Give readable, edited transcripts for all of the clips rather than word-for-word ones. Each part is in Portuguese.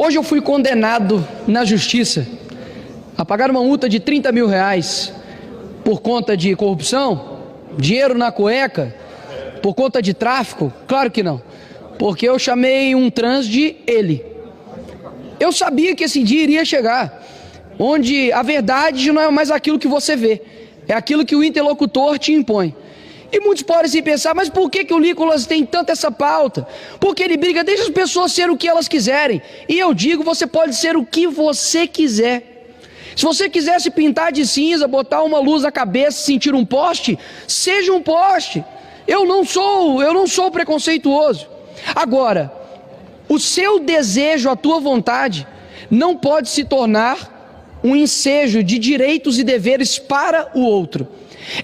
Hoje eu fui condenado na justiça a pagar uma multa de R$30 mil por conta de corrupção, dinheiro na cueca, por conta de tráfico. Claro que não, porque eu chamei um trans de ele. Eu sabia que esse dia iria chegar, onde a verdade não é mais aquilo que você vê, é aquilo que o interlocutor te impõe. E muitos podem se pensar, mas por que o Nicolas tem tanta essa pauta? Porque ele briga, deixa as pessoas serem o que elas quiserem. E eu digo, você pode ser o que você quiser. Se você quiser se pintar de cinza, botar uma luz na cabeça, sentir um poste, seja um poste. Eu não sou preconceituoso. Agora, o seu desejo, a tua vontade, não pode se tornar um ensejo de direitos e deveres para o outro.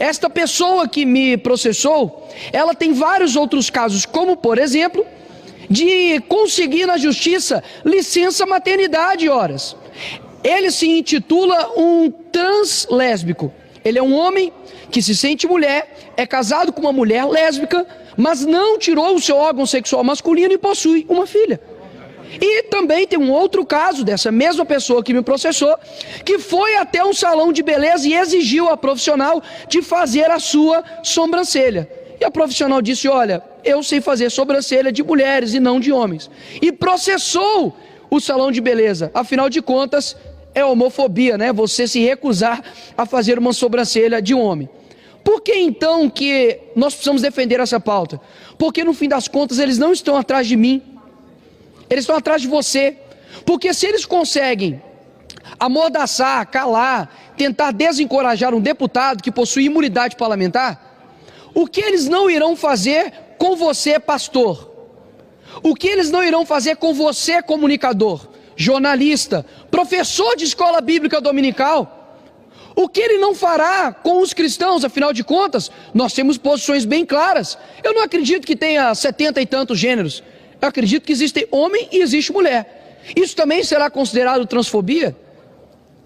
Esta pessoa que me processou, ela tem vários outros casos, como por exemplo, de conseguir na justiça licença maternidade horas. Ele se intitula um trans lésbico. Ele é um homem que se sente mulher, é casado com uma mulher lésbica, mas não tirou o seu órgão sexual masculino e possui uma filha. E também tem um outro caso dessa mesma pessoa que me processou, que foi até um salão de beleza e exigiu a profissional de fazer a sua sobrancelha. E a profissional disse, olha, eu sei fazer sobrancelha de mulheres e não de homens. E processou o salão de beleza. Afinal de contas, é homofobia, né? Você se recusar a fazer uma sobrancelha de um homem. Por que então que nós precisamos defender essa pauta? Porque no fim das contas eles não estão atrás de mim. Eles estão atrás de você, porque se eles conseguem amordaçar, calar, tentar desencorajar um deputado que possui imunidade parlamentar, o que eles não irão fazer com você, pastor? O que eles não irão fazer com você, comunicador, jornalista, professor de escola bíblica dominical? O que ele não fará com os cristãos? Afinal de contas, nós temos posições bem claras. Eu não acredito que tenha 70 e tantos gêneros. Eu acredito que existe homem e existe mulher. Isso também será considerado transfobia?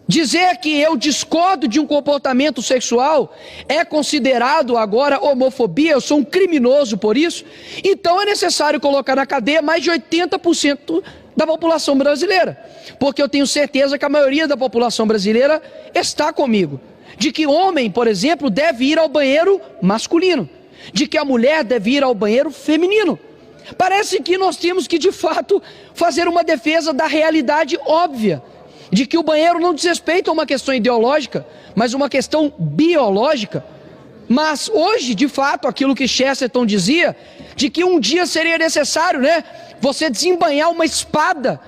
Dizer que eu discordo de um comportamento sexual é considerado agora homofobia? Eu sou um criminoso por isso? Então é necessário colocar na cadeia mais de 80% da população brasileira. Porque eu tenho certeza que a maioria da população brasileira está comigo. De que homem, por exemplo, deve ir ao banheiro masculino. De que a mulher deve ir ao banheiro feminino. Parece que nós temos que, de fato, fazer uma defesa da realidade óbvia, de que o banheiro não diz respeito a uma questão ideológica, mas uma questão biológica. Mas hoje, de fato, aquilo que Chesterton dizia, de que um dia seria necessário, né, você desembainhar uma espada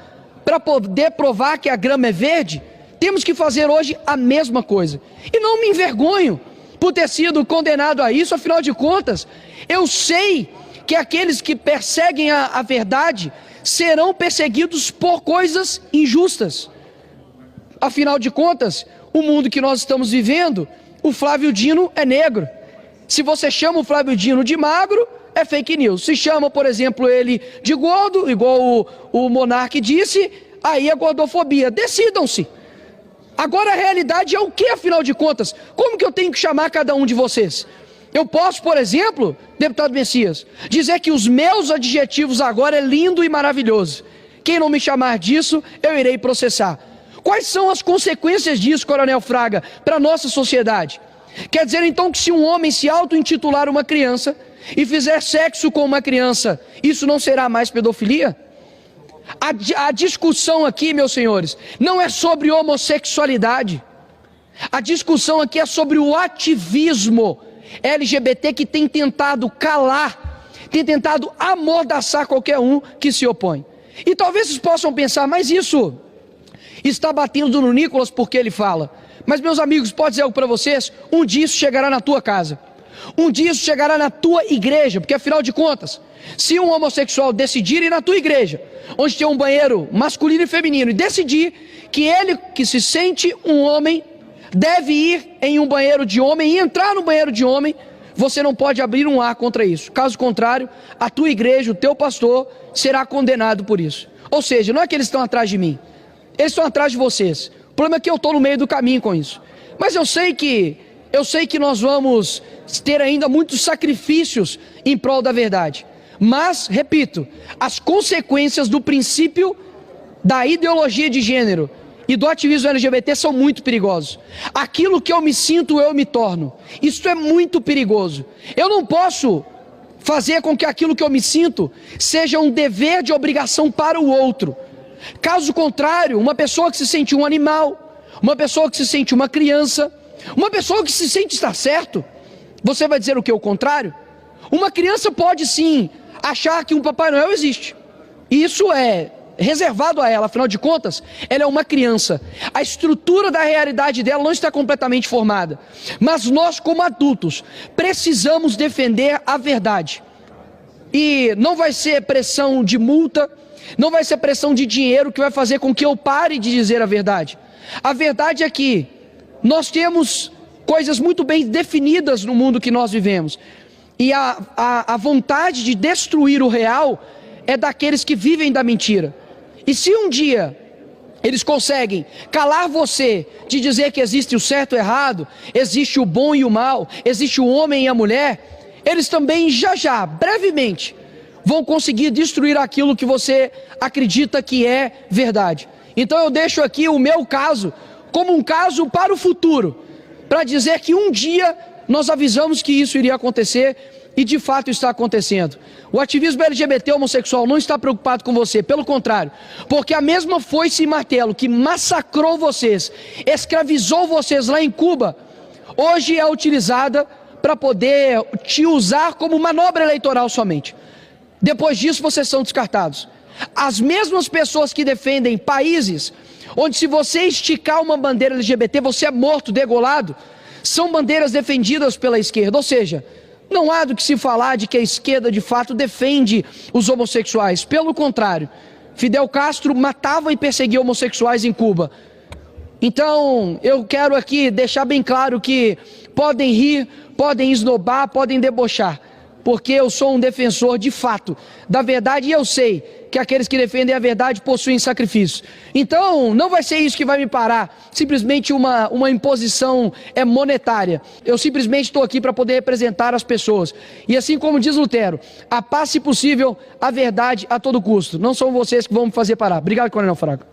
para poder provar que a grama é verde, temos que fazer hoje a mesma coisa. E não me envergonho por ter sido condenado a isso, afinal de contas, eu sei que aqueles que perseguem a verdade serão perseguidos por coisas injustas. Afinal de contas, o mundo que nós estamos vivendo, o Flávio Dino é negro. Se você chama o Flávio Dino de magro, é fake news. Se chama, por exemplo, ele de gordo, igual o Monark disse, aí é gordofobia. Decidam-se. Agora a realidade é o que, afinal de contas? Como que eu tenho que chamar cada um de vocês? Eu posso, por exemplo, deputado Messias, dizer que os meus adjetivos agora é lindo e maravilhoso. Quem não me chamar disso, eu irei processar. Quais são as consequências disso, Coronel Fraga, para a nossa sociedade? Quer dizer então que se um homem se auto-intitular uma criança e fizer sexo com uma criança, isso não será mais pedofilia? A discussão aqui, meus senhores, não é sobre homossexualidade. A discussão aqui é sobre o ativismo LGBT que tem tentado calar, tem tentado amordaçar qualquer um que se opõe. E talvez vocês possam pensar, mas isso está batendo no Nicolas porque ele fala. Mas meus amigos, pode dizer algo para vocês, um dia isso chegará na tua casa. Um dia isso chegará na tua igreja, porque afinal de contas, se um homossexual decidir ir na tua igreja, onde tem um banheiro masculino e feminino, e decidir que ele que se sente um homem deve ir em um banheiro de homem e entrar no banheiro de homem, você não pode abrir um ar contra isso. Caso contrário, a tua igreja, o teu pastor, será condenado por isso. Ou seja, não é que eles estão atrás de mim, eles estão atrás de vocês. O problema é que eu estou no meio do caminho com isso. Mas eu sei que nós vamos ter ainda muitos sacrifícios em prol da verdade. Mas, repito, as consequências do princípio da ideologia de gênero e do ativismo LGBT são muito perigosos. Aquilo que eu me sinto, eu me torno. Isso é muito perigoso. Eu não posso fazer com que aquilo que eu me sinto seja um dever de obrigação para o outro. Caso contrário, uma pessoa que se sente um animal, uma pessoa que se sente uma criança, uma pessoa que se sente estar certo, você vai dizer o que? O contrário? Uma criança pode sim achar que um Papai Noel existe. E isso é reservado a ela, afinal de contas, ela é uma criança. A estrutura da realidade dela não está completamente formada. Mas nós, como adultos, precisamos defender a verdade. E não vai ser pressão de multa, não vai ser pressão de dinheiro que vai fazer com que eu pare de dizer a verdade. A verdade é que nós temos coisas muito bem definidas no mundo que nós vivemos. E a vontade de destruir o real é daqueles que vivem da mentira. E se um dia eles conseguem calar você de dizer que existe o certo e o errado, existe o bom e o mal, existe o homem e a mulher, eles também já, brevemente, vão conseguir destruir aquilo que você acredita que é verdade. Então eu deixo aqui o meu caso como um caso para o futuro, para dizer que um dia nós avisamos que isso iria acontecer e de fato está acontecendo. O ativismo LGBT homossexual não está preocupado com você, pelo contrário, porque a mesma foice e martelo que massacrou vocês, escravizou vocês lá em Cuba, hoje é utilizada para poder te usar como manobra eleitoral somente. Depois disso vocês são descartados. As mesmas pessoas que defendem países onde se você esticar uma bandeira LGBT você é morto, degolado, são bandeiras defendidas pela esquerda. Ou seja, não há do que se falar de que a esquerda de fato defende os homossexuais. Pelo contrário, Fidel Castro matava e perseguia homossexuais em Cuba. Então eu quero aqui deixar bem claro que podem rir, podem esnobar, podem debochar, porque eu sou um defensor de fato da verdade e eu sei que aqueles que defendem a verdade possuem sacrifício. Então não vai ser isso que vai me parar, simplesmente uma imposição monetária. Eu simplesmente estou aqui para poder representar as pessoas. E assim como diz Lutero, a paz se possível, a verdade a todo custo. Não são vocês que vão me fazer parar. Obrigado, Coronel Fraga.